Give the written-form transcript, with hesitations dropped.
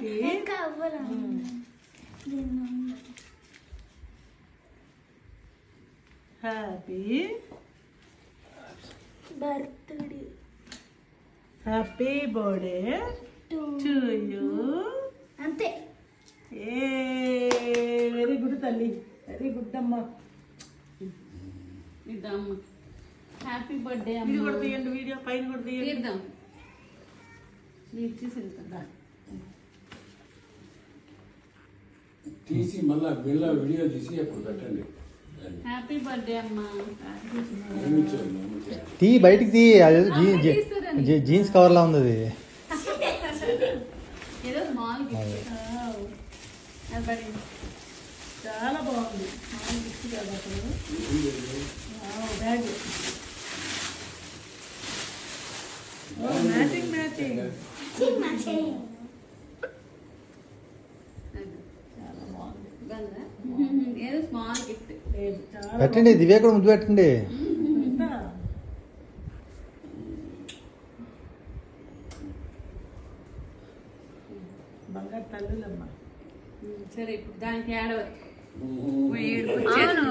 దివ్యకి happy birthday happy birthday to you. అంతే. ఏ very good తల్లి, వెరీ గుడ్ అమ్మా. ఇద్దాం హ్యాపీ బర్త్డే ఇది అమ్మ. కూడా తీయండి, వీడియో పైన కూడా తీయండి. తీద్దాం. నీకు తీసి వెళ్తా. తీసి మళ్ళా బిళ్ళ వీడియో తీసి అప్పుడు పెట్టండి. హ్యాపీ బర్త్డే అమ్మా. తీ బయటికి తీ. జీన్స్ కవర్ లా ఉంది అది. ఏదో స్మాల్ గిఫ్ట్. చాలా బాగుంది. స్మాల్ గిఫ్ట్ కదా అసలు. Bag matching matching. ఏదో స్మాల్ గిఫ్ట్. పెట్టండి, దివ్య కూడా ముద్దు పెట్టండి. బంగారు తల్లులమ్మా. సరే ఇప్పుడు దానికి ఏడవ అవును,